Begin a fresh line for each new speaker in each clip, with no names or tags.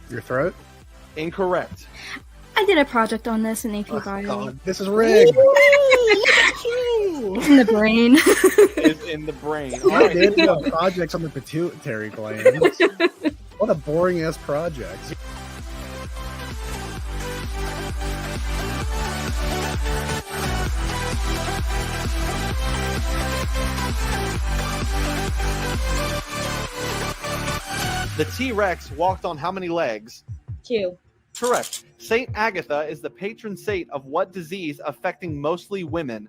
Your throat?
Incorrect.
I did a project on this in AP Bio.
God, this is rigged.
It's in the brain.
It's in the brain. All
I
right.
did projects on the pituitary gland. What a boring ass project.
The T-Rex walked on how many legs?
2.
Correct. Saint Agatha is the patron saint of what disease affecting mostly women?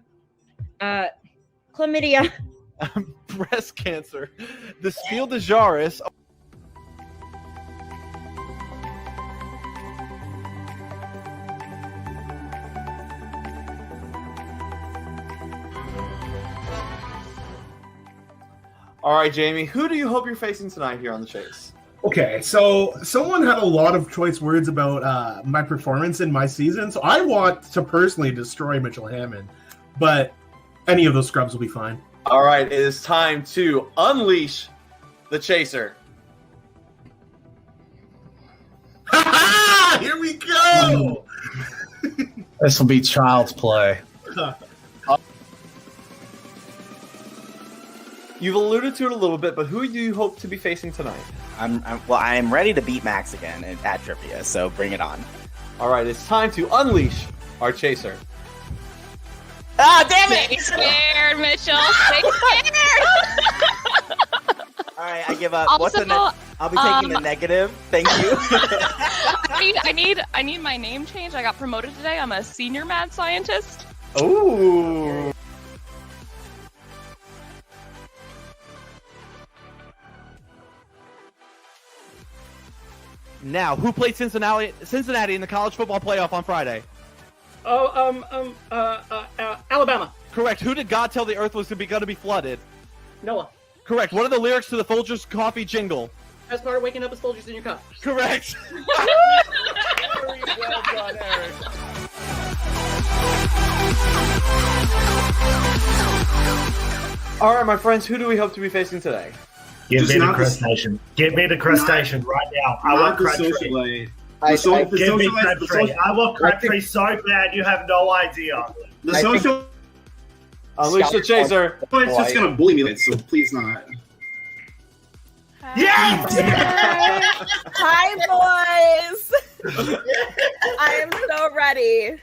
Chlamydia.
Breast cancer. The Spiel des Jahres. All right, Jamie, who do you hope you're facing tonight here on The Chase?
Okay, so someone had a lot of choice words about my performance in my season, so I want to personally destroy Mitchell Hammond, but any of those scrubs will be fine.
All right, it is time to unleash the Chaser.
Here we go!
This will be child's play.
You've alluded to it a little bit, but who do you hope to be facing tonight?
I'm ready to beat Max again at trivia, so bring it on.
All right, it's time to unleash our Chaser.
Ah, damn it!
Stay scared, Mitchell. Stay scared.
All right, I give up.
Also,
I'll be taking the negative. Thank you.
I need my name changed. I got promoted today. I'm a senior mad scientist.
Ooh. Now, who played Cincinnati in the college football playoff on Friday?
Alabama.
Correct. Who did God tell the earth was going to be flooded?
Noah.
Correct. What are the lyrics to the Folgers coffee jingle?
As part of waking up as Folgers in your cup.
Correct. Very well done, Eric. All right, my friends, who do we hope to be facing today?
Give me the crustacean. Give me the crustacean right now. I want Crabtree. Give me Crabtree. I want Crabtree so bad you have no idea.
The social...
Unleash the Chaser.
It's just going to bully me, so please not.
Yes!
Hi, boys. I am so ready.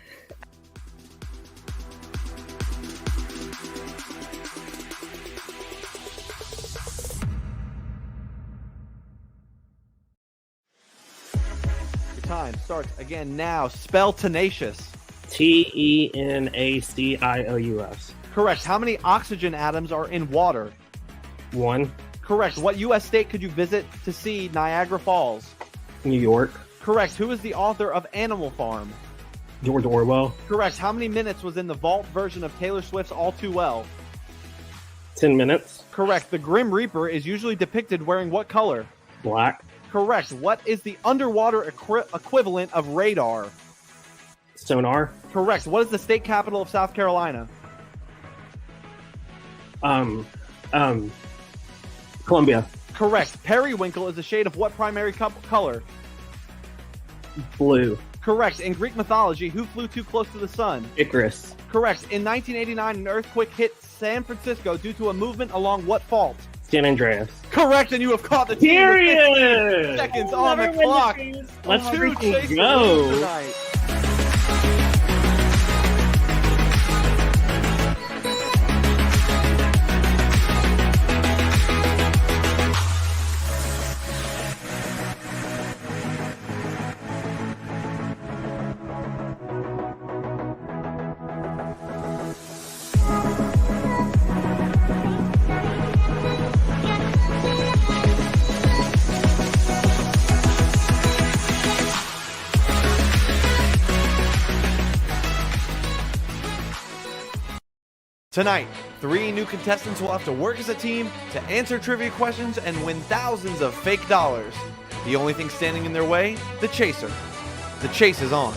Your time starts again now. Spell tenacious.
Tenacious.
Correct. How many oxygen atoms are in water?
1.
Correct. What U.S. state could you visit to see Niagara Falls?
New York.
Correct. Who is the author of Animal Farm?
George Orwell.
Correct. How many minutes was in the vault version of Taylor Swift's All Too Well?
10 minutes.
Correct. The Grim Reaper is usually depicted wearing what color?
Black.
Correct. What is the underwater equivalent of radar?
Sonar.
Correct. What is the state capital of South Carolina?
Columbia.
Correct. Periwinkle is a shade of what primary color?
Blue.
Correct. In Greek mythology, who flew too close to the sun?
Icarus.
Correct. In 1989, an earthquake hit San Francisco due to a movement along what fault?
San Andreas.
Correct, and you have caught the team.
Period!
Seconds on the clock.
Let's
Two
freaking
Chase
go.
wins tonight. Tonight, 3 new contestants will have to work as a team to answer trivia questions and win thousands of fake dollars. The only thing standing in their way? The Chaser. The chase is on.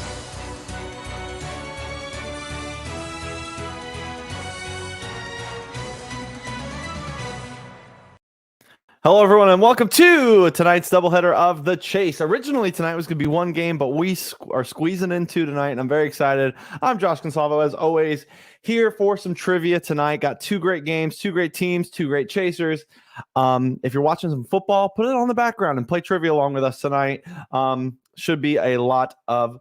Hello, everyone, and welcome to tonight's doubleheader of The Chase. Originally, tonight was going to be one game, but we are squeezing in two tonight, and I'm very excited. I'm Josh Consalvo, as always, here for some trivia tonight. Got two great games, two great teams, two great chasers. If you're watching some football, put it on the background and play trivia along with us tonight. Should be a lot of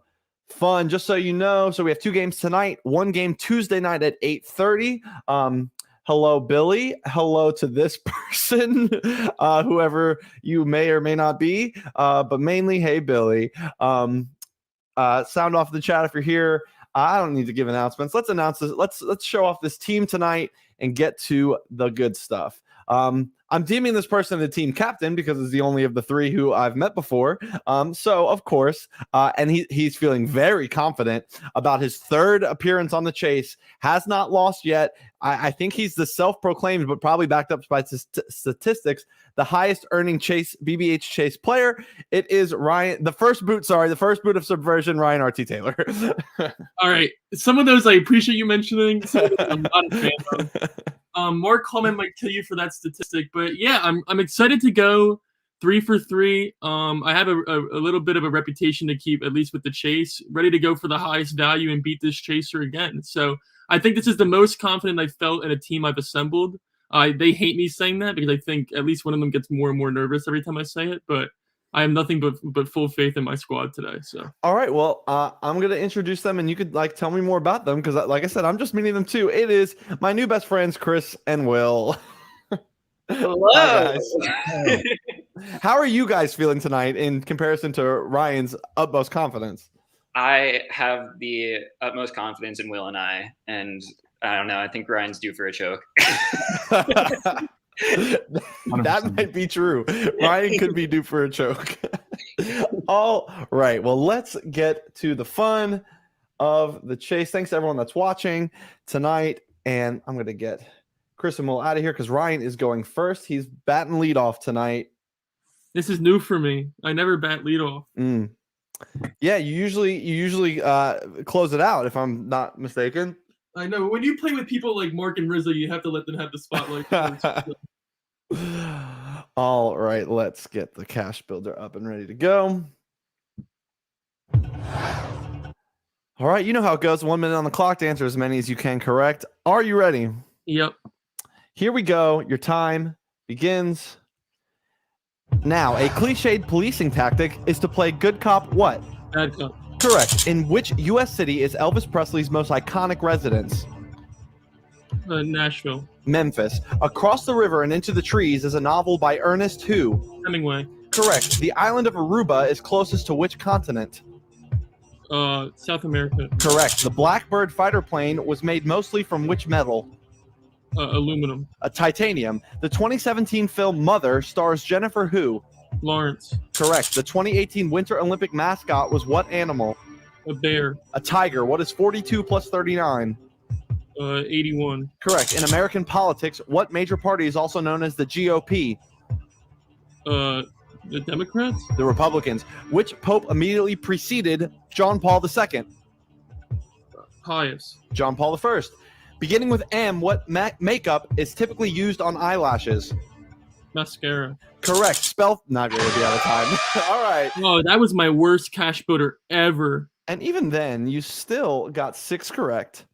fun. Just so you know, so we have two games tonight, one game Tuesday night at 8:30. Hello, Billy. Hello to this person, whoever you may or may not be, but mainly, hey, Billy. Sound off the chat if you're here. I don't need to give announcements. Let's announce this. Let's show off this team tonight and get to the good stuff. I'm deeming this person the team captain because it's the only of the three who I've met before. So, of course, and he's feeling very confident about his third appearance on the Chase. Has not lost yet. I think he's the self-proclaimed, but probably backed up by statistics, the highest earning Chase BBH Chase player. It is Ryan, the first boot of Subversion, Ryan R.T. Taylor.
All right. Some of those I appreciate you mentioning. Some of those I'm not a fan of. More comment might kill you for that statistic, but yeah, I'm excited to go 3 for 3. I have a little bit of a reputation to keep, at least with the Chase, ready to go for the highest value and beat this chaser again. So I think this is the most confident I've felt in a team I've assembled. They hate me saying that because I think at least one of them gets more and more nervous every time I say it, but I have nothing but full faith in my squad today. So, all
right, well, I'm gonna introduce them, and you could tell me more about them because, like I said, I'm just meeting them too. It is my new best friends, Chris and Will.
Hello.
Hi, guys. How are you guys feeling tonight in comparison to Ryan's utmost confidence?
I have the utmost confidence in Will and I don't know. I think Ryan's due for a choke.
That might be true. Ryan could be due for a choke. All right. Well, let's get to the fun of the Chase. Thanks to everyone that's watching tonight. And I'm going to get Chris and Will out of here because Ryan is going first. He's batting leadoff tonight.
This is new for me. I never bat leadoff.
Yeah, you usually close it out if I'm not mistaken.
I know. When you play with people like Mark and Rizzo, you have to let them have the spotlight.
All right, let's get the cash builder up and ready to go. All right, you know how it goes. 1 minute on the clock to answer as many as you can correct. Are you ready?
Yep.
Here we go. Your time begins now. A cliched policing tactic is to play good cop what?
Bad cop.
Correct. In which U.S. city is Elvis Presley's most iconic residence?
Nashville.
Memphis. Across the River and Into the Trees is a novel by Ernest who?
Hemingway.
Correct. The island of Aruba is closest to which continent?
South America.
Correct. The Blackbird fighter plane was made mostly from which metal?
Aluminum.
Titanium. The 2017 film Mother stars Jennifer who?
Lawrence.
Correct. The 2018 Winter Olympic mascot was what animal?
A bear.
A tiger. What is 42 plus 39?
81.
Correct. In American politics, what major party is also known as the GOP?
The Democrats?
The Republicans. Which pope immediately preceded John Paul II?
Pius.
John Paul I. Beginning with M, what makeup is typically used on eyelashes?
Mascara.
Correct. Spell. Not going to be out of time. All right.
Oh, that was my worst cash builder ever.
And even then, you still got 6 correct.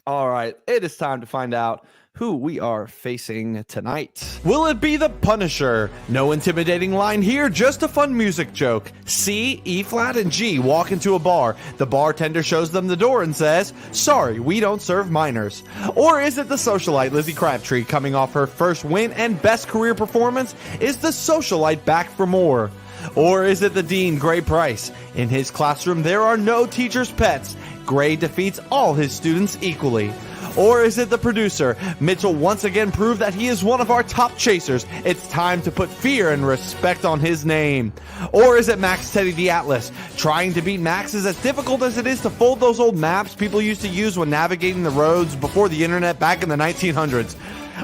All right. It is time to find out who we are facing tonight. Will it be the Punisher? No intimidating line here, just a fun music joke. C, E flat, and G walk into a bar. The bartender shows them the door and says, "Sorry, we don't serve minors." Or is it the socialite Lizzie Crabtree coming off her first win and best career performance? Is the socialite back for more? Or is it the Dean, Gray Price? In his classroom, there are no teacher's pets. Gray defeats all his students equally. Or is it the producer? Mitchell once again proved that he is one of our top chasers. It's time to put fear and respect on his name. Or is it Max Teddy the Atlas? Trying to beat Max is as difficult as it is to fold those old maps people used to use when navigating the roads before the internet back in the 1900s.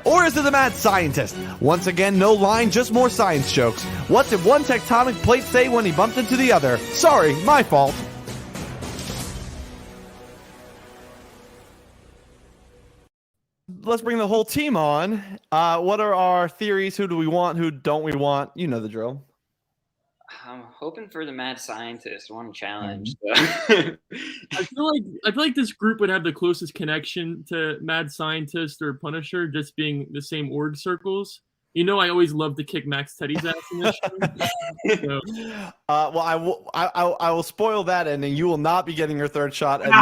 Or is it the mad scientist? Once again, no line, just more science jokes. What did one tectonic plate say when he bumped into the other? Sorry, my fault. let's bring the whole team on. What are our theories? Who do we want? Who don't we want? You know the drill.
I'm hoping for the mad scientist. I want to challenge.
I feel like this group would have the closest connection to Mad Scientist or Punisher, just being the same org circles. You know, I always love to kick Max Teddy's ass in this show. So.
Well, I will spoil that ending. You will not be getting your third shot. And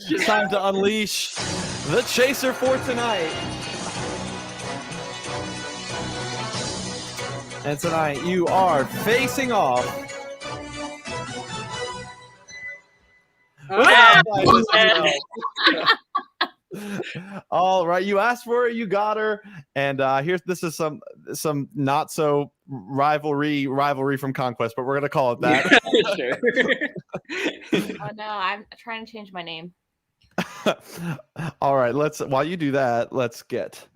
it's time to unleash the Chaser for tonight. And tonight you are facing off. All right, you asked for it, you got her, and this is some not so rivalry from Conquest, but we're gonna call it that.
Oh no, I'm trying to change my name.
All right, while you do that, let's get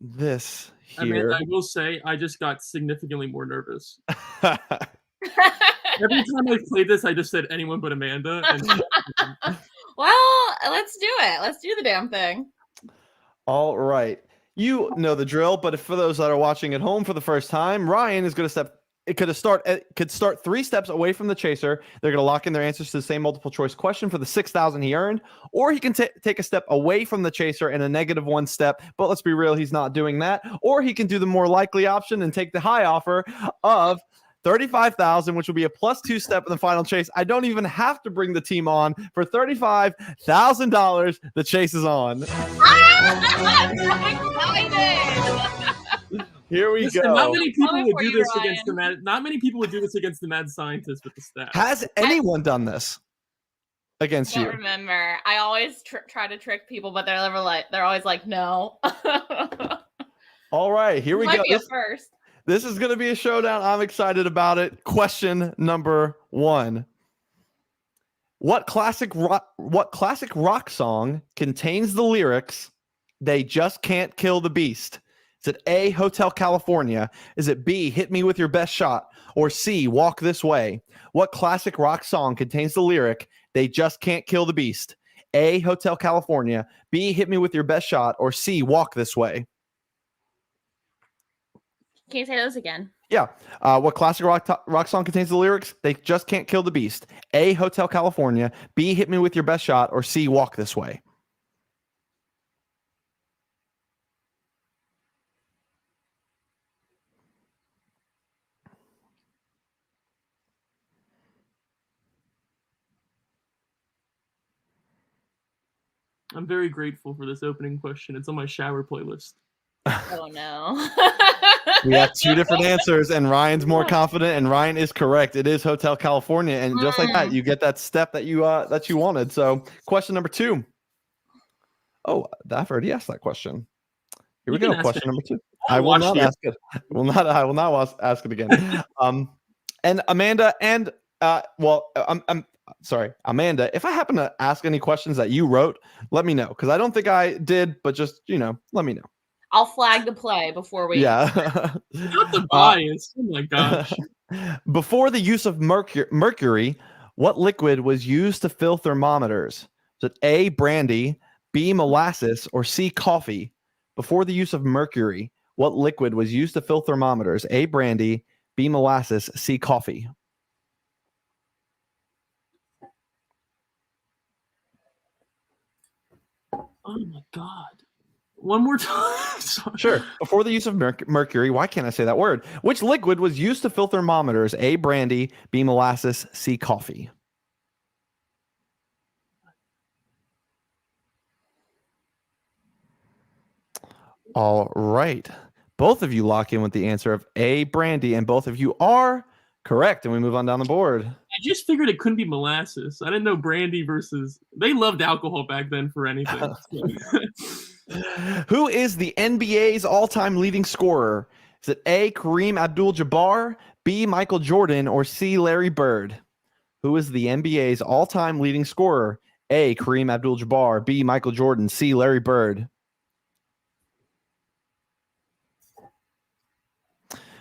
this here.
I will say I just got significantly more nervous. Every time I played this, I just said anyone but Amanda.
Well, let's do it. Let's do the damn thing.
All right. You know the drill, but for those that are watching at home for the first time, Ryan is going to could start 3 steps away from the chaser. They're going to lock in their answers to the same multiple choice question for the 6,000 he earned, or he can take a step away from the chaser and a -1 step. But let's be real, he's not doing that. Or he can do the more likely option and take the high offer of 35,000, which will be a +2 step in the final chase. I don't even have to bring the team on for $35,000. The chase is on. Here we go.
Not many people would do this against the mad. Not many people would do this against the mad scientist with the stats.
Has anyone done this against you?
I remember. I always try to trick people, but they're always like, no.
All right, here we go.
Might be a first.
This is going to be a showdown. I'm excited about it. Question number 1. What classic rock song contains the lyrics, "They just can't kill the beast"? Is it A, Hotel California? Is it B, Hit Me With Your Best Shot? Or C, Walk This Way? What classic rock song contains the lyric, "They just can't kill the beast"? A, Hotel California. B, Hit Me With Your Best Shot. Or C, Walk This Way?
Can you say those again?
Yeah. What classic rock song contains the lyrics, "They just can't kill the beast"? A, Hotel California. B, Hit Me With Your Best Shot. Or C, Walk This Way?
I'm very grateful for this opening question. It's on my shower playlist.
Oh no.
We have 2 different answers, and Ryan's more confident, and Ryan is correct. It is Hotel California, and just like that, you get that step that you wanted. So, question number 2. Oh, I've already asked that question. Here we go. Question number 2. I will not ask it. I will not ask it again. And Amanda, and I'm sorry, Amanda. If I happen to ask any questions that you wrote, let me know, because I don't think I did, but just let me know.
I'll flag the play before we.
Yeah.
Not the bias. Oh my gosh.
Before the use of mercury, what liquid was used to fill thermometers? Is it A, brandy, B, molasses, or C, coffee? Before the use of mercury, what liquid was used to fill thermometers? A, brandy, B, molasses, C, coffee.
Oh my god. One more time.
Sure. Before the use of mercury, why can't I say that word? Which liquid was used to fill thermometers? A, brandy, B, molasses, C, coffee. All right. Both of you lock in with the answer of A, brandy, and both of you are correct. And we move on down the board.
I just figured it couldn't be molasses. I didn't know brandy versus. They loved alcohol back then for anything.
Who is the NBA's all-time leading scorer? Is it A, Kareem Abdul-Jabbar, B, Michael Jordan, or C, Larry Bird? Who is the NBA's all-time leading scorer? A, Kareem Abdul-Jabbar, B, Michael Jordan, C, Larry Bird.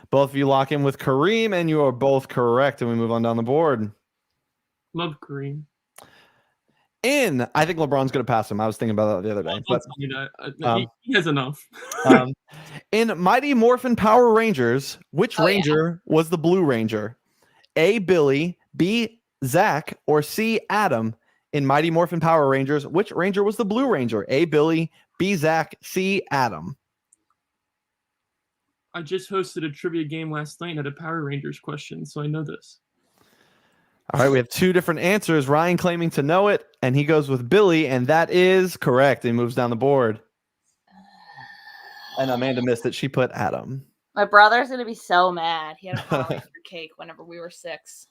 Both of you lock in with Kareem, and you are both correct, and we move on down the board.
Love Kareem.
I think LeBron's going to pass him. I was thinking about that the other day.
Don't tell me that. He has enough.
In Mighty Morphin Power Rangers, which Ranger was the Blue Ranger? A. Billy, B. Zach, or C. Adam? In Mighty Morphin Power Rangers, which Ranger was the Blue Ranger? A. Billy, B. Zach, C. Adam.
I just hosted a trivia game last night and had a Power Rangers question, so I know this.
All right, we have two different answers. Ryan claiming to know it, and he goes with Billy, and that is correct. He moves down the board. And Amanda missed it. She put Adam.
My brother's gonna be so mad. He had a Power Ranger cake whenever we were 6.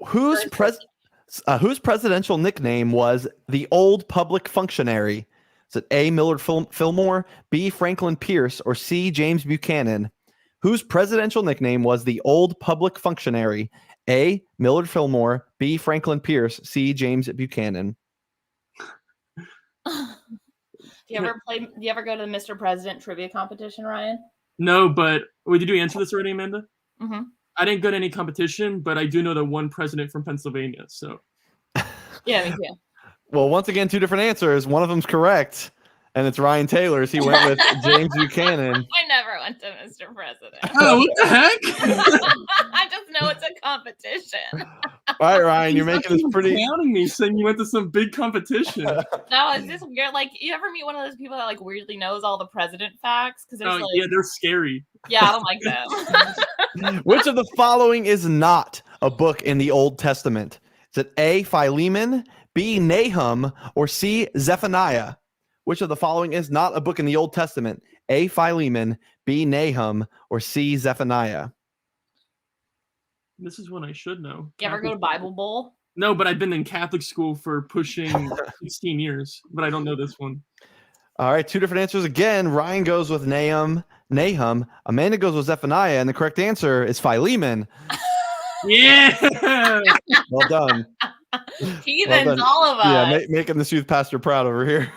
Whose presidential nickname was the Old Public Functionary? Is it A. Millard Fillmore, B. Franklin Pierce, or C. James Buchanan? Whose presidential nickname was the Old Public Functionary? A. Millard Fillmore, B. Franklin Pierce, C. James Buchanan.
Do you ever go to the Mr. President trivia competition, Ryan?
No, but did you answer this already, Amanda?
Mm-hmm.
I didn't go to any competition, but I do know the one president from Pennsylvania. So
yeah, me too.
Well, once again, two different answers. One of them's correct, and it's Ryan Taylor's. He went with James Buchanan.
I never went to Mr. President.
Oh, what the heck?
I just know it's a competition.
All right, Ryan, you're making this pretty.
Counting me, saying you went to some big competition.
No, it's just weird. Like, you ever meet one of those people that like weirdly knows all the president facts? Because
yeah, they're scary.
Yeah, I don't like them.
Which of the following is not a book in the Old Testament? Is it A. Philemon, B. Nahum, or C. Zephaniah? Which of the following is not a book in the Old Testament? A. Philemon, B. Nahum, or C. Zephaniah?
This is one I should know.
You ever go to Bible Bowl?
No, but I've been in Catholic school for pushing 16 years, but I don't know this one.
All right, two different answers again. Ryan goes with Nahum. Amanda goes with Zephaniah, and the correct answer is Philemon.
Yeah!
Well done.
Heathens,
well done.
all of us.
Yeah, making the youth pastor proud over here.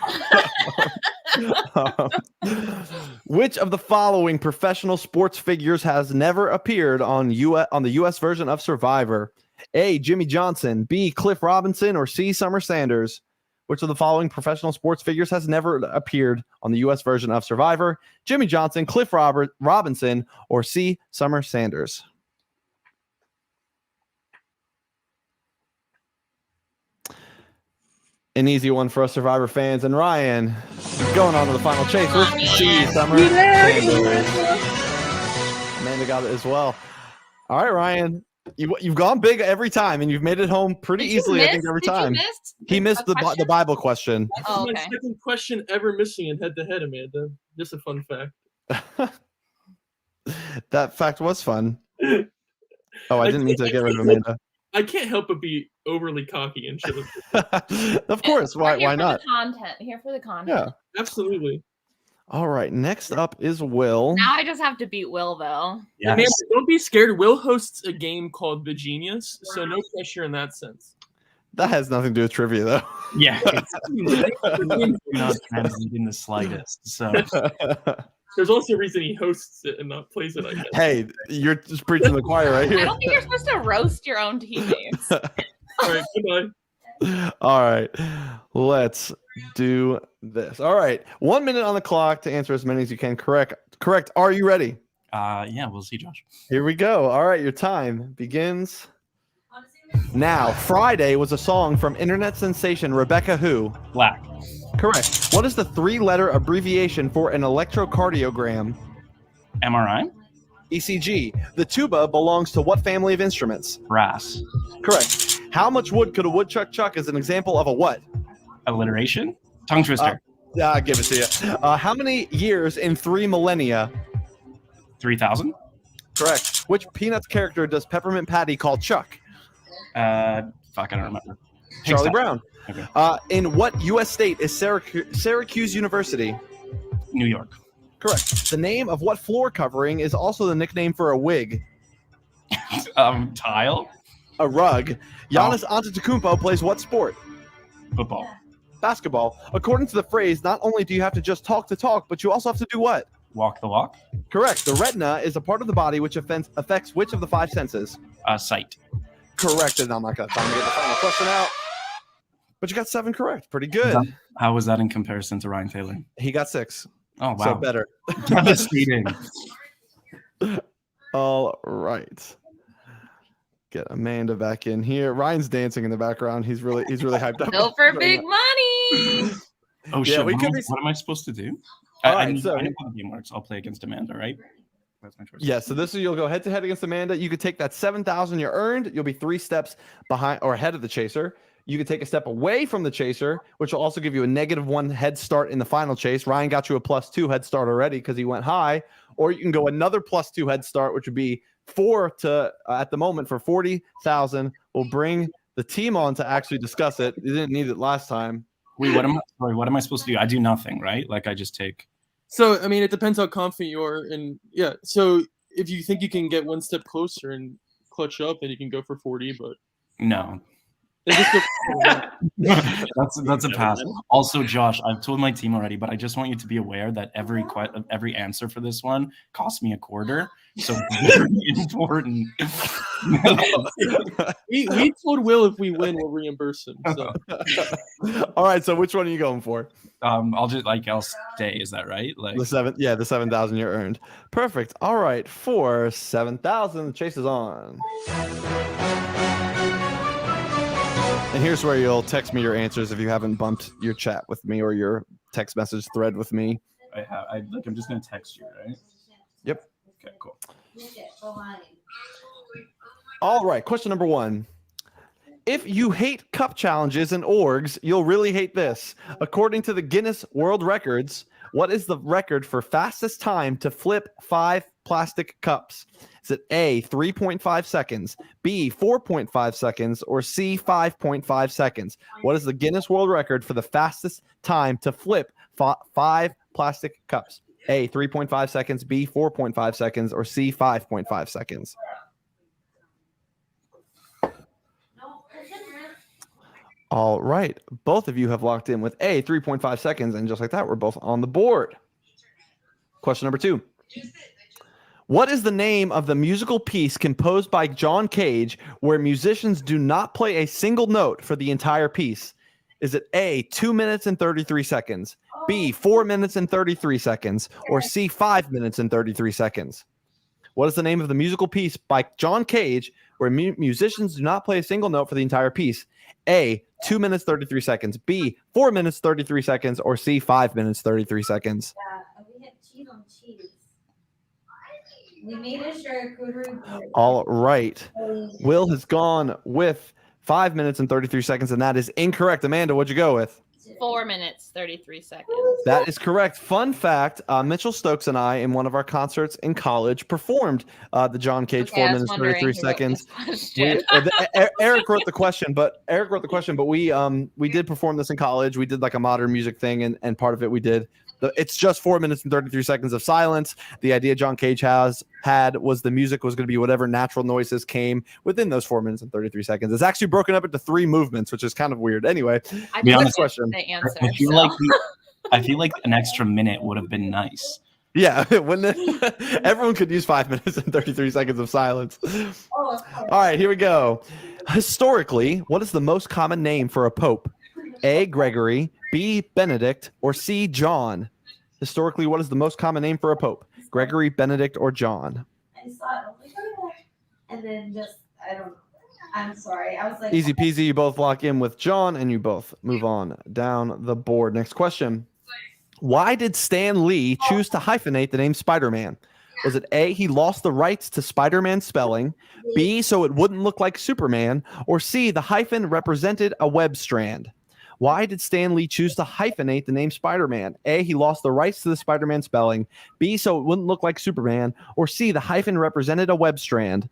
Which of the following professional sports figures has never appeared on the U.S. version of Survivor? A. Jimmy Johnson, B. Cliff Robinson, or C. Summer Sanders? Which of the following professional sports figures has never appeared on the U.S. version of Survivor? Jimmy Johnson, Cliff Robinson, or C. Summer Sanders? An easy one for us Survivor fans. And Ryan, going on to the final chase with C. Summer Sanders. Amanda got it as well. All right, Ryan. You've gone big every time, and you've made it home pretty easily, I think, every time. He missed the Bible question.
Oh, okay.
My second question ever missing in head-to-head, Amanda. Just a fun fact.
That fact was fun. Oh, I didn't mean to get rid of Amanda.
I can't help but be overly cocky and shit.
Of course. Why not?
Here for the content.
Yeah,
absolutely.
All right. Next up is Will.
Now I just have to beat Will, though.
Yes. Amanda, don't be scared. Will hosts a game called The Genius, so no pressure in that sense.
That has nothing to do with trivia, though.
Yeah, it's not translated in the slightest. So
there's also a reason he hosts it and not plays it, I guess.
Hey, you're just preaching the choir right here.
I don't think you're supposed to roast your own teammates.
All right, goodbye.
All right, let's do this. All right, 1 minute on the clock to answer as many as you can. Correct. Are you ready?
Yeah, we'll see, Josh.
Here we go. All right, your time begins now. Friday was a song from internet sensation Rebecca who?
Black.
Correct. What is the 3-letter abbreviation for an electrocardiogram?
MRI.
ECG. The tuba belongs to what family of instruments?
Brass.
Correct. How much wood could a woodchuck chuck as an example of a what?
Alliteration. Tongue twister.
I'll give it to you. How many years in 3 millennia?
3,000.
Correct. Which Peanuts character does Peppermint Patty call Chuck?
I don't remember.
Charlie Brown.
Okay.
In what U.S. state is Syracuse University?
New York.
Correct. The name of what floor covering is also the nickname for a wig?
Tile.
A rug. Giannis Antetokounmpo plays what sport?
Football.
Basketball. According to the phrase, not only do you have to just talk the talk, but you also have to do what?
Walk the walk.
Correct. The retina is a part of the body which affects which of the 5 senses?
Sight.
Correct. And I'm not going to time to get the final question out. But you got 7 correct. Pretty good.
How was that in comparison to Ryan Taylor?
He got 6.
Oh, wow.
So better.
Devastating.
All right. Get Amanda back in here. Ryan's dancing in the background. He's really hyped up.
Go for big money.
Oh,
Yeah,
shit.
we
What,
could
am,
be-
what am I supposed to do?
All
I
right,
know
so-
how the game works. I'll play against Amanda, right? That's my choice.
Yeah, so this is you'll go head to head against Amanda. You could take that 7,000 you earned. You'll be 3 steps behind or ahead of the chaser. You could take a step away from the chaser, which will also give you a -1 head start in the final chase. Ryan got you a +2 head start already because he went high. Or you can go another +2 head start, which would be 4 to at the moment for 40,000. We'll bring the team on to actually discuss it. You didn't need it last time.
Wait, what am I supposed to do? I do nothing, right? Like I just take.
So, I mean, it depends how confident you are. And yeah, so if you think you can get 1 step closer and clutch up, then you can go for 40. But
No.
then just go for
that's a pass. Also, Josh, I've told my team already, but I just want you to be aware that every answer for this one cost me $0.25. So very important.
we told Will if we win, we'll reimburse him. So.
All right, so which one are you going for?
I'll stay. Is that right? Like
The 7,000 you earned. Perfect. All right, for 7,000, the chase is on. And here's where you'll text me your answers if you haven't bumped your chat with me or your text message thread with me.
I'm just gonna text you, right?
Yep.
Okay, cool.
All right, question number 1. If you hate cup challenges and orgs, you'll really hate this. According to the Guinness World Records, what is the record for fastest time to flip 5 plastic cups? Is it A, 3.5 seconds, B, 4.5 seconds, or C, 5.5 seconds? What is the Guinness World Record for the fastest time to flip 5 plastic cups? A, 3.5 seconds, B, 4.5 seconds, or C, 5.5 seconds? All right. Both of you have locked in with A, 3.5 seconds, and just like that, we're both on the board. Question number 2. What is the name of the musical piece composed by John Cage where musicians do not play a single note for the entire piece? Is it A, 2 minutes and 33 seconds, B, 4 minutes and 33 seconds, or C, 5 minutes and 33 seconds? What is the name of the musical piece by John Cage where musicians do not play a single note for the entire piece? A, 2 minutes, 33 seconds, B, 4 minutes, 33 seconds, or C, 5 minutes, 33 seconds?
Yeah, we had cheese on cheese. We made a charcuterie.
All right. Will has gone with 5 minutes and 33 seconds, and that is incorrect. Amanda, what'd you go with?
4 minutes, 33 seconds.
That is correct. Fun fact, Mitchell Stokes and I, in one of our concerts in college, performed the John Cage 4 minutes, 33 seconds. Eric wrote the question, but we did perform this in college. We did like a modern music thing, and part of it we did. It's just 4 minutes and 33 seconds of silence. The idea John Cage had was the music was going to be whatever natural noises came within those 4 minutes and 33 seconds. It's actually broken up into 3 movements, which is kind of weird. Anyway, next question.
I feel like an extra minute would have been nice.
Yeah, everyone could use 5 minutes and 33 seconds of silence. All right, here we go. Historically, what is the most common name for a pope? A, Gregory, B, Benedict, or C, John? Historically, what is the most common name for a pope? Gregory, Benedict, or John?
I saw it, and then I'm sorry. I was like,
Easy peasy. You both lock in with John, and you both move on down the board. Next question. Why did Stan Lee choose to hyphenate the name Spider-Man? Was it A, he lost the rights to Spider-Man spelling, B, so it wouldn't look like Superman, or C, the hyphen represented a web strand? Why did Stan Lee choose to hyphenate the name Spider-Man? A, he lost the rights to the Spider-Man spelling, B, so it wouldn't look like Superman, or C, the hyphen represented a web strand?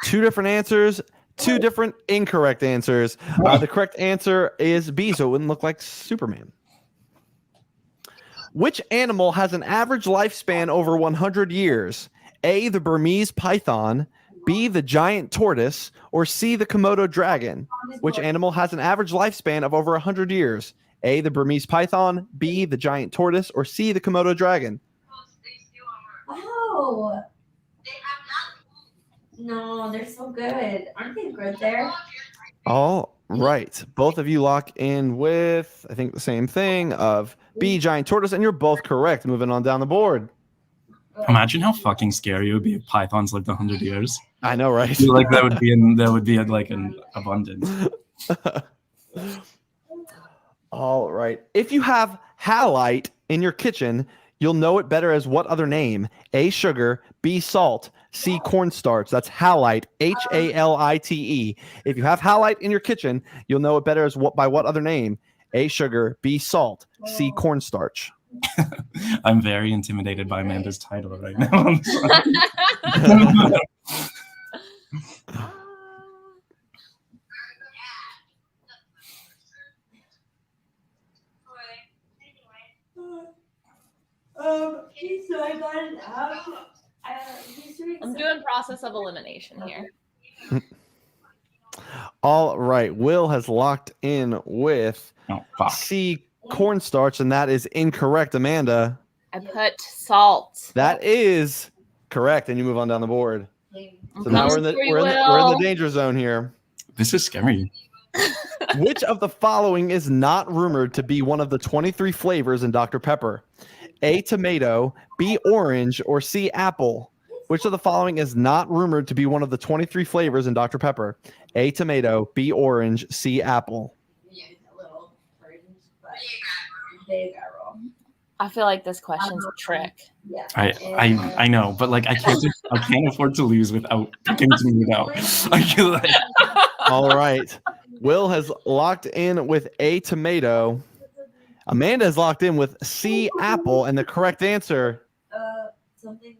Two different answers. 2 different incorrect answers. The correct answer is B, so it wouldn't look like Superman. Which animal has an average lifespan over 100 years? A, the Burmese python, B, the giant tortoise, or C, the Komodo dragon? Which animal has an average lifespan of over 100 years? A, the Burmese python, B, the giant tortoise, or C, the Komodo dragon?
oh. No, they're so good. Aren't they good there?
All right. Both of you lock in with, I think, the same thing of B, giant tortoise, and you're both correct. Moving on down the board.
Imagine how fucking scary it would be if pythons lived 100 years.
I know, right?
I feel like that would be like an abundance.
All right. If you have halite in your kitchen, you'll know it better as what other name? A, sugar, B, salt, C, cornstarch. That's halite, Halite. If you have halite in your kitchen, you'll know it better as by what other name? A, sugar, B, salt, C, cornstarch.
I'm very intimidated by Amanda's title right now.
So I got an app.
I'm doing process of elimination here.
All right. Will has locked in with C, cornstarch, and that is incorrect. Amanda.
I put salt.
That is correct, and you move on down the board. So now we're in the danger zone here.
This is scary.
Which of the following is not rumored to be one of the 23 flavors in Dr. Pepper? A, tomato, B, orange, or C, apple? Which of the following is not rumored to be one of the 23 flavors in Dr. Pepper? A, tomato, B, orange, C, apple.
I feel like this question's a trick.
I know, but like I can't afford to lose without picking tomato. I feel like...
All right. Will has locked in with A, tomato. Amanda has locked in with C, apple, and the correct answer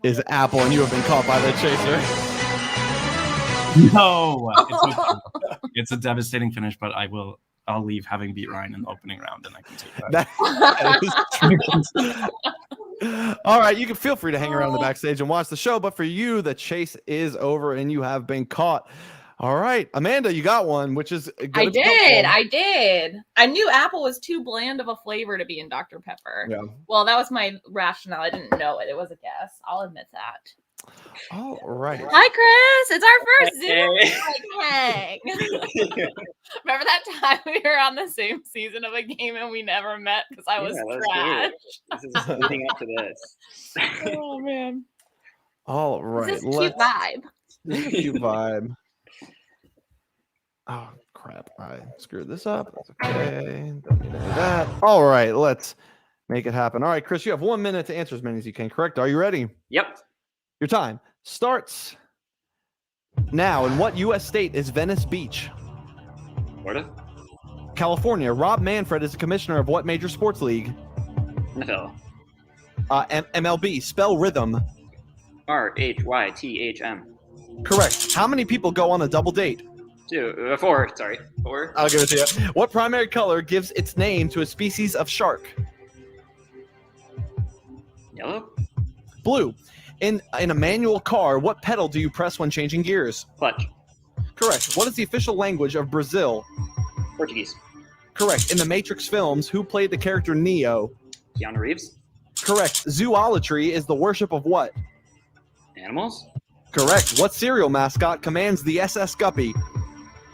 is apple, and you have been caught by the chaser.
No, it's a devastating finish, but I'll leave having beat Ryan in the opening round, and I can take that.
All right, you can feel free to hang around in the backstage and watch the show, but for you, the chase is over, and you have been caught. All right, Amanda, you got one, which is good.
I did. I knew apple was too bland of a flavor to be in Dr. Pepper.
Yeah.
Well, that was my rationale. I didn't know it. It was a guess. I'll admit that.
All right.
Hi, Chris. It's our first Zoom hang. Remember that time we were on the same season of a game and we never met because I was trash?
This is leading up to this.
Oh man.
All right.
This is cute vibe.
Cute vibe. Oh crap! I screwed this up. That's okay. Don't need to do that. All right, let's make it happen. All right, Chris, you have 1 minute to answer as many as you can. Correct? Are you ready?
Yep.
Your time starts now. In what U.S. state is Venice Beach?
Florida.
California. Rob Manfred is the commissioner of what major sports league?
NFL.
MLB. Spell rhythm.
RHYTHM.
Correct. How many people go on a double date?
4. Sorry. 4.
I'll give it to you. What primary color gives its name to a species of shark?
Yellow.
Blue. In a manual car, what pedal do you press when changing gears?
Clutch.
Correct. What is the official language of Brazil?
Portuguese.
Correct. In the Matrix films, who played the character Neo?
Keanu Reeves.
Correct. Zoolatry is the worship of what?
Animals.
Correct. What cereal mascot commands the SS Guppy?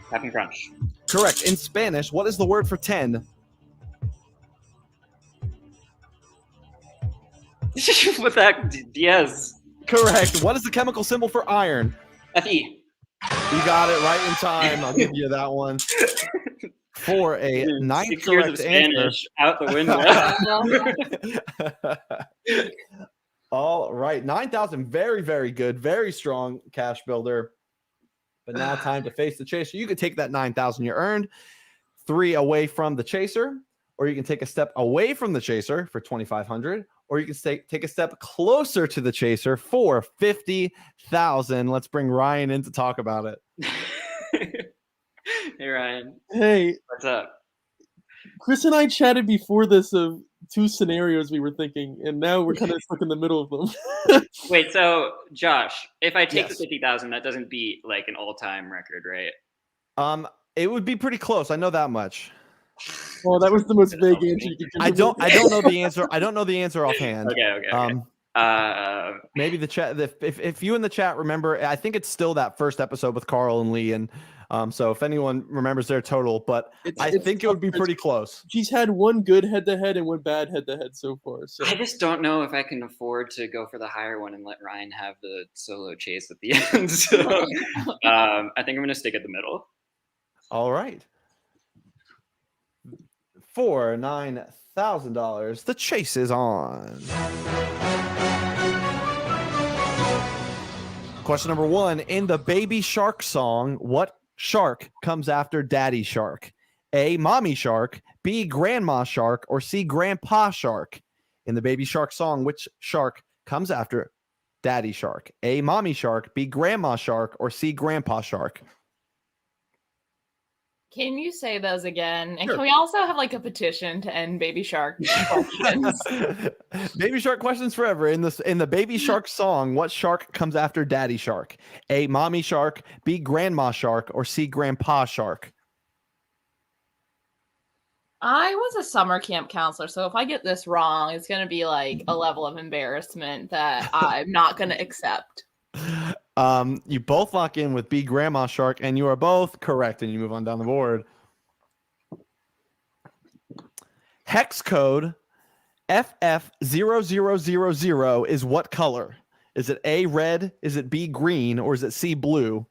Captain Crunch.
Correct. In Spanish, what is the word for 10?
With that, yes.
Correct. What is the chemical symbol for iron?
Fe.
You got it right in time. I'll give you that one. For a 9th
6 years
correct
of
answer.
Spanish out the window.
All right. 9,000. Very, very good. Very strong cash builder. But now time to face the chaser. You can take that 9,000 you earned, 3 away from the chaser, or you can take a step away from the chaser for 2,500, or you can take a step closer to the chaser for 50,000. Let's bring Ryan in to talk about it.
Hey, Ryan.
Hey.
What's up?
Chris and I chatted before this of 2 scenarios we were thinking, and now we're kind of stuck in the middle of them.
Wait, so Josh, if I take
Yes.
the 50,000, that doesn't beat like an all-time record, right?
It would be pretty close. I know that much.
Oh, that was the most vague answer you could give.
I don't know the answer. I don't know the answer offhand.
Okay.
Maybe the chat. If you in the chat remember, I think it's still that first episode with Carl and Lee, and so if anyone remembers their total, but I think it would be pretty close.
She's had one good head-to-head and one bad head-to-head so far. So
I just don't know if I can afford to go for the higher one and let Ryan have the solo chase at the end. So I think I'm going to stick at the middle.
All right. For $9,000, the chase is on. Question number 1. In the Baby Shark song, what shark comes after Daddy Shark? A, Mommy Shark, B, Grandma Shark, or C, Grandpa Shark? In the Baby Shark song, which shark comes after Daddy Shark? A, Mommy Shark, B, Grandma Shark, or C, Grandpa Shark?
Can you say those again? And
Sure.
can we also have like a petition to end Baby Shark questions?
Baby Shark questions forever. In the Baby Shark song, what shark comes after Daddy Shark? A, Mommy Shark, B, Grandma Shark, or C, Grandpa Shark?
I was a summer camp counselor, so if I get this wrong, it's going to be like a level of embarrassment that I'm not going to accept.
You both lock in with B, Grandma Shark, and you are both correct, and you move on down the board. Hex code FF0000 is what color? Is it A, red? Is it B, green? Or is it C, blue?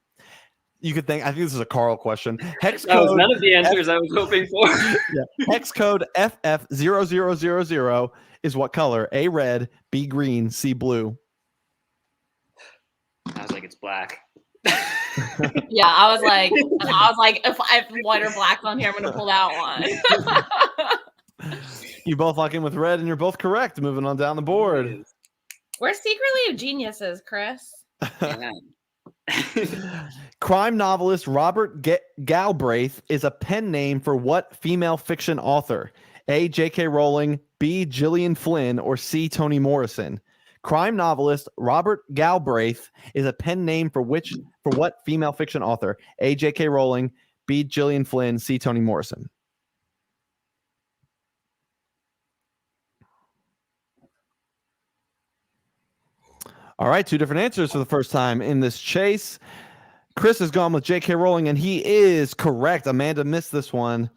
You could think, I think this is a Carl question. Hex
That was
code
none of the answers I was hoping for.
Yeah. Hex code FF0000 is what color? A, red, B, green, C, blue.
I was like, it's black.
Yeah, I was like, if I have white or black on here, I'm going to pull that one.
You both lock in with red, and you're both correct. Moving on down the board.
We're secretly geniuses, Chris.
Crime novelist Robert Galbraith is a pen name for what female fiction author? A, J.K. Rowling, B, Gillian Flynn, or C, Toni Morrison? Crime novelist Robert Galbraith is a pen name for what female fiction author? A, J.K. Rowling, B, Gillian Flynn, C, Toni Morrison. All right, two different answers for the first time in this chase. Chris has gone with J.K. Rowling, and he is correct. Amanda missed this one.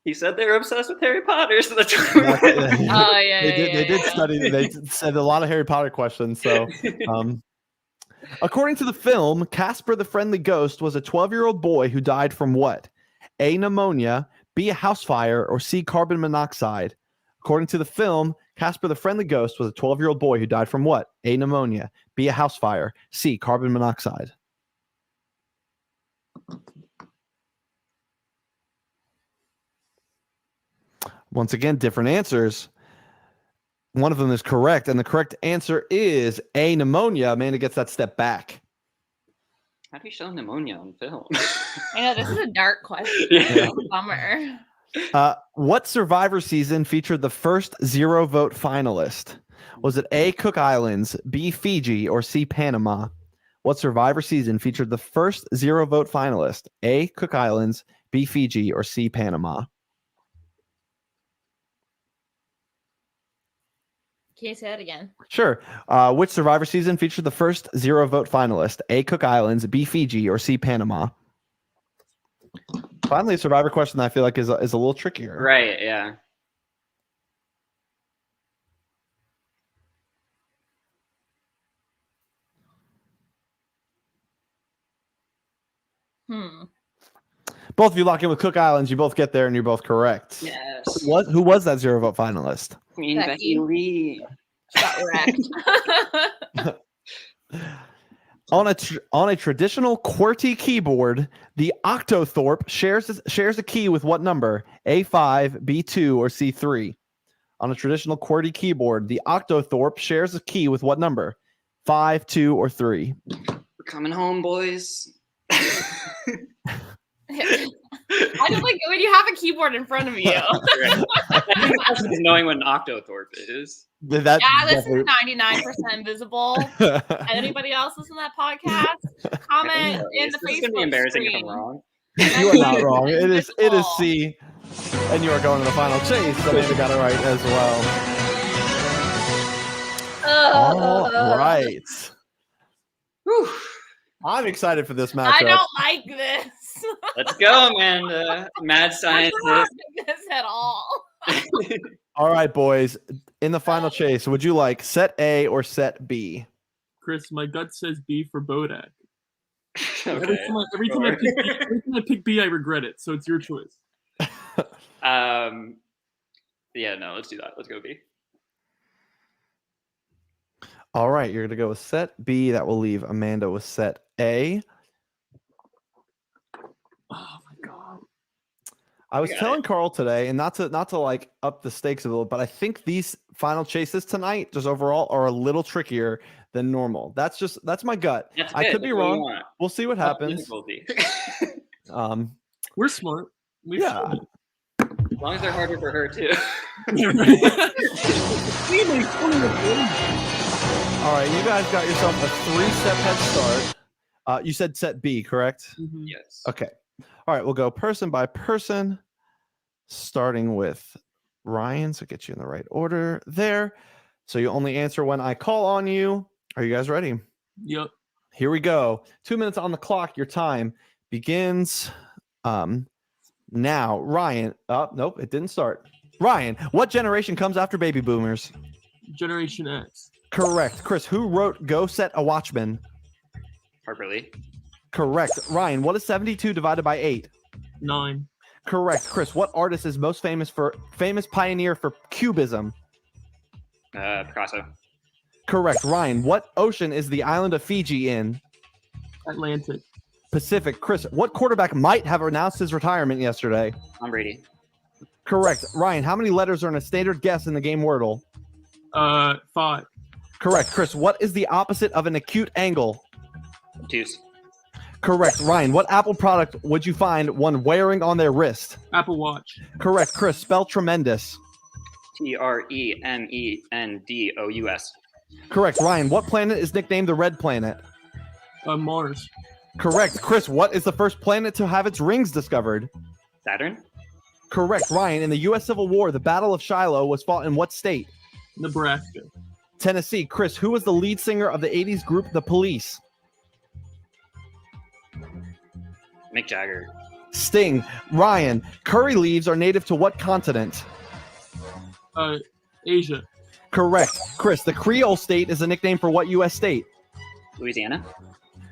He said they were obsessed with Harry Potter, so that's
They did study. They said a lot of Harry Potter questions. So, according to the film, Casper the Friendly Ghost was a 12-year-old boy who died from what? A, pneumonia, B, a house fire, or C, carbon monoxide? According to the film, Casper the Friendly Ghost was a 12-year-old boy who died from what? A, pneumonia, B, a house fire, C, carbon monoxide. Once again, different answers. One of them is correct, and the correct answer is A, pneumonia. Amanda gets that step back.
How do you show pneumonia on film?
I know, this is a dark question.
Yeah.
Bummer.
What Survivor season featured the first zero-vote finalist? Was it A, Cook Islands, B, Fiji, or C, Panama? What Survivor season featured the first zero-vote finalist? A, Cook Islands, B, Fiji, or C, Panama?
Can you say that again?
Sure. Which Survivor season featured the first zero-vote finalist? A, Cook Islands, B, Fiji, or C, Panama? Finally, a Survivor question that I feel like is a little trickier.
Right, yeah.
Both of you lock in with Cook Islands. You both get there, and you're both correct.
Yes.
Who was that zero-vote finalist?
Queen Becky Lee.
Got wrecked.
On a traditional QWERTY keyboard, the octothorpe shares a key with what number? A5, B2, or C3? On a traditional QWERTY keyboard, the octothorpe shares a key with what number? 5, 2, or 3?
We're coming home, boys.
I just like when you have a keyboard in front of you.
Right. I think the question is knowing what an octothorpe is.
This is 99% visible. Anybody else listen to that podcast? Comment in the
This is
Facebook
gonna be embarrassing
screen.
if I'm wrong.
You are not wrong. It is C, and you are going to the final chase. So Amanda got it right as well. All right. Whew. I'm excited for this matchup.
I don't like this.
Let's go, Amanda. Mad scientist.
I don't like this at all.
All right, boys. In the final chase, would you like set A or set B?
Chris, my gut says B for Bodak.
Okay,
Every time I pick B, I regret it. So it's your choice.
Yeah, no, let's do that. Let's go B.
All right, you're going to go with set B. That will leave Amanda with set A.
Oh my god!
I was telling Carl today, and not to like up the stakes a little, but I think these final chases tonight, just overall, are a little trickier than normal. That's my gut. I could be wrong. We'll see what happens.
We're smart.
Yeah.
As long as they're harder for her too.
All right, you guys got yourself a 3-step head start. You said set B, correct?
Mm-hmm.
Yes.
Okay. All right, we'll go person by person, starting with Ryan. So get you in the right order there. So you only answer when I call on you. Are you guys ready?
Yep.
Here we go. 2 minutes on the clock. Your time begins now. Ryan. Nope, it didn't start. Ryan, what generation comes after baby boomers?
Generation X.
Correct. Chris, who wrote Go Set a Watchman?
Harper Lee.
Correct. Ryan, what is 72 divided by 8?
9.
Correct. Chris, what artist is most famous pioneer for Cubism?
Picasso.
Correct. Ryan, what ocean is the island of Fiji in?
Atlantic.
Pacific. Chris, what quarterback might have announced his retirement yesterday?
Tom Brady.
Correct. Ryan, how many letters are in a standard guess in the game Wordle?
5.
Correct. Chris, what is the opposite of an acute angle?
Obtuse.
Correct. Ryan, what Apple product would you find one wearing on their wrist?
Apple Watch.
Correct. Chris, spell tremendous.
TREMENDOUS.
Correct. Ryan, what planet is nicknamed the Red Planet?
Mars.
Correct. Chris, what is the first planet to have its rings discovered?
Saturn.
Correct. Ryan, in the U.S. Civil War, the Battle of Shiloh was fought in what state?
Nebraska.
Tennessee. Chris, who was the lead singer of the 80s group The Police?
Mick Jagger.
Sting. Ryan, curry leaves are native to what continent?
Asia.
Correct. Chris, the Creole state is a nickname for what U.S. state?
Louisiana.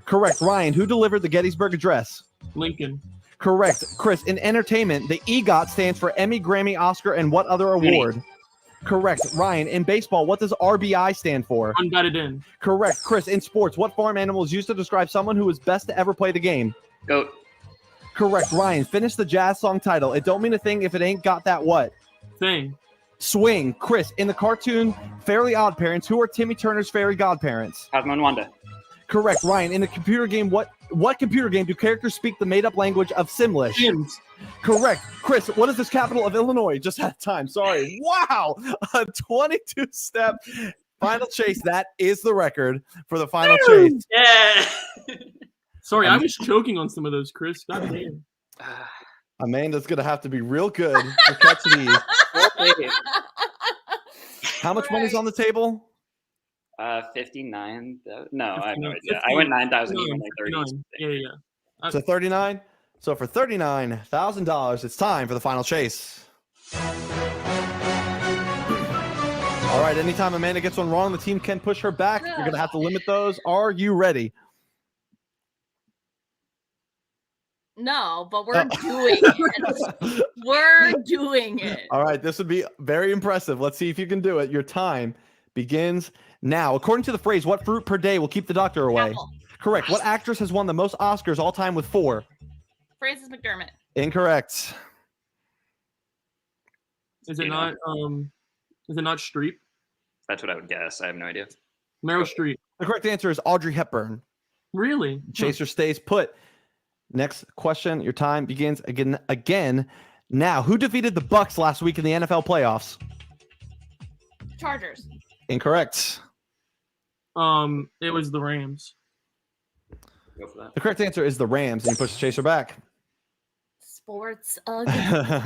Correct. Ryan, who delivered the Gettysburg Address?
Lincoln.
Correct. Chris, in entertainment, the EGOT stands for Emmy, Grammy, Oscar, and what other award? Correct. Ryan, in baseball, what does RBI stand for?
Unbatted in.
Correct. Chris, in sports, what farm animal is used to describe someone who was best to ever play the game?
Goat.
Correct. Ryan, finish the jazz song title. It don't mean a thing if it ain't got that what?
Thing.
Swing. Chris, in the cartoon Fairly Odd Parents, who are Timmy Turner's fairy godparents?
Cosmo and Wanda.
Correct. Ryan, in the computer game, what computer game do characters speak the made-up language of Simlish?
Sims.
Correct. Chris, what is the capital of Illinois? Just had time. Sorry. Wow. A 22-step final chase. That is the record for the final chase.
Yeah.
Sorry, I was choking on some of those, Chris. God damn.
Amanda's going to have to be real good to catch these. How much money's on the table?
59. No, I have no idea. I went 9,000 even like 30.
Yeah.
So 39. So for $39,000, it's time for the final chase. All right. Anytime Amanda gets one wrong, the team can push her back. You're going to have to limit those. Are you ready?
No, but we're doing it. We're doing it.
All right. This would be very impressive. Let's see if you can do it. Your time begins now. According to the phrase, what fruit per day will keep the doctor away?
Apple.
Correct. What actress has won the most Oscars all time with 4?
Frances McDermott.
Incorrect.
Is it not Streep?
That's what I would guess. I have no idea.
Meryl Streep.
The correct answer is Audrey Hepburn.
Really?
Chaser stays put. Next question. Your time begins again. Now, who defeated the Bucks last week in the NFL playoffs?
Chargers.
Incorrect.
It was the Rams.
Go for that.
The correct answer is the Rams, and you push the chaser back.
Sports again.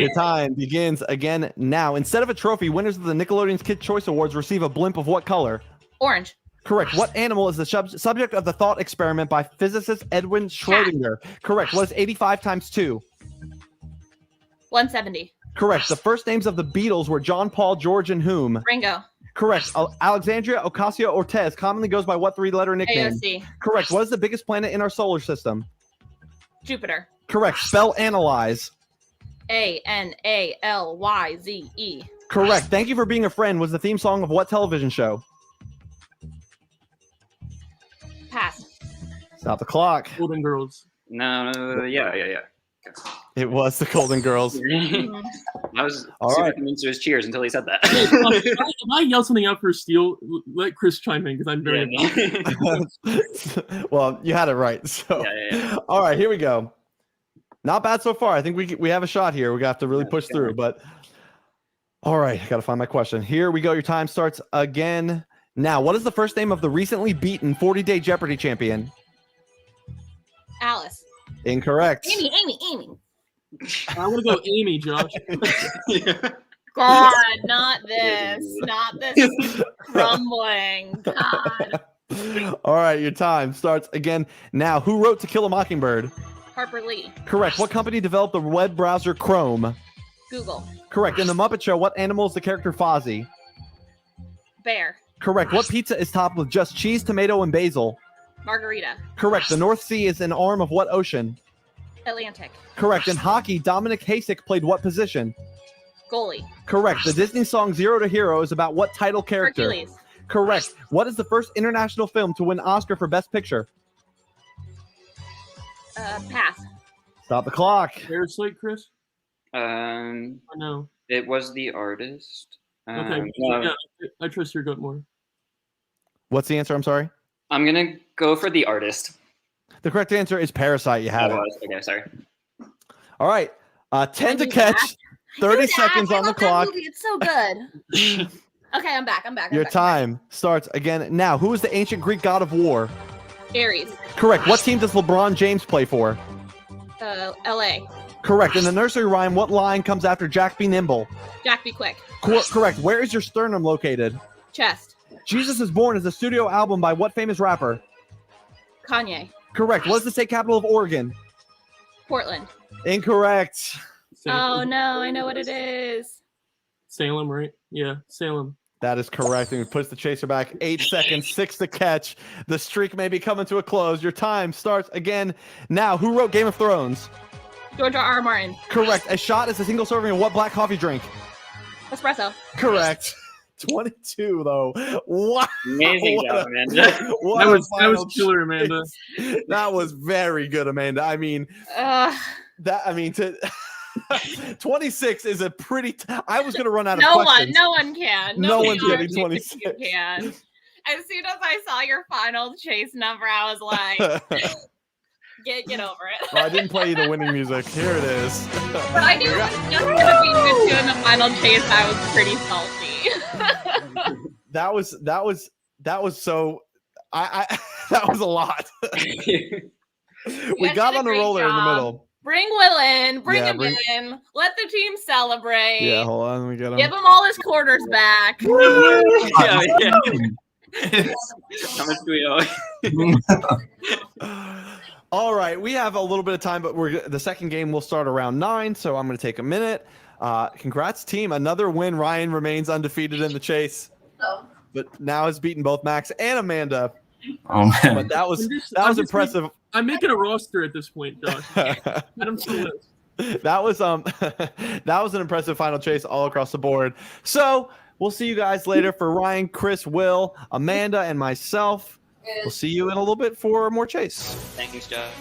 Your time begins again now. Instead of a trophy, winners of the Nickelodeon's Kid Choice Awards receive a blimp of what color?
Orange.
Correct. What animal is the subject of the thought experiment by physicist Edwin Schrödinger? Correct. What is 85 times 2?
170.
Correct. The first names of the Beatles were John, Paul, George, and whom?
Ringo.
Correct. Alexandria Ocasio-Cortez commonly goes by what 3-letter nickname?
AOC.
Correct. What is the biggest planet in our solar system?
Jupiter.
Correct. Spell analyze.
ANALYZE.
Correct. Thank you for being a friend was the theme song of what television show?
Pass.
Stop the clock.
Golden Girls.
No, yeah.
It was the Golden Girls.
I was
All
super
right.
convinced it was Cheers until he said that.
If I yell something out for Steele, let Chris chime in because I'm very.
Well, you had it right. So,
Yeah.
All right, here we go. Not bad so far. I think we have a shot here. We have to really push through. But all right, I got to find my question. Here we go. Your time starts again. Now, what is the first name of the recently beaten 40-day Jeopardy champion?
Alice.
Incorrect.
Amy.
I want to go Amy, Josh.
God, not this. Not this crumbling. God.
All right, your time starts again. Now, who wrote To Kill a Mockingbird?
Harper Lee.
Correct. What company developed the web browser Chrome?
Google.
Correct. In The Muppet Show, what animal is the character Fozzie?
Bear.
Correct. What pizza is topped with just cheese, tomato, and basil?
Margarita.
Correct. The North Sea is an arm of what ocean?
Atlantic.
Correct. In hockey, Dominic Hasek played what position?
Goalie.
Correct. The Disney song Zero to Hero is about what title character?
Hercules.
Correct. What is the first international film to win Oscar for Best Picture?
Pass.
Stop the clock.
Parasite, Chris?
No. It was The Artist.
Okay. Yeah, I trust your gut more.
What's the answer? I'm sorry.
I'm gonna go for The Artist.
The correct answer is Parasite. You have it.
Okay, sorry.
All right. 10 to catch. 30 seconds on the clock.
Movie. It's so good. Okay, I'm back.
Your time starts again now. Who is the ancient Greek god of war?
Aries.
Correct. What team does LeBron James play for?
LA.
Correct. In the nursery rhyme, what line comes after Jack be nimble?
Jack be quick.
Correct. Where is your sternum located?
Chest.
Jesus is Born is a studio album by what famous rapper?
Kanye.
Correct. What is the state capital of Oregon?
Portland.
Incorrect.
Oh no, I know what it is.
Salem, right? Yeah, Salem.
That is correct. And he puts the chaser back. 8 seconds, 6 to catch. The streak may be coming to a close. Your time starts again now. Who wrote Game of Thrones?
George R. Martin.
Correct. A shot is a single serving of what black coffee drink?
Espresso.
Correct. 22 though. Wow.
Amazing job, Amanda.
That was killer, Amanda.
That was very good, Amanda. I mean, 26 is a pretty. I was gonna run out of questions.
No one can.
No one's
one
getting 26.
You can. As soon as I saw your final chase number, I was like, get over it.
Well, I didn't play you the winning music. Here it is.
But I knew it was just gonna be good too in the final chase. I was pretty salty.
That was so. I that was a lot. We got on a roller in the middle.
Bring Will in. Bring him in. Let the team celebrate.
Yeah, hold on. Let me get him.
Give him all his quarters back.
Yeah. How much do we owe?
All right, we have a little bit of time, but the second game will start around 9, so I'm going to take a minute. Congrats, team. Another win. Ryan remains undefeated in the chase, but now has beaten both Max and Amanda.
Oh, man.
But that was impressive.
I'm making a roster at this point, Josh. Adam
That was an impressive final chase all across the board. So we'll see you guys later for Ryan, Chris, Will, Amanda, and myself. We'll see you in a little bit for more chase.
Thanks, Josh.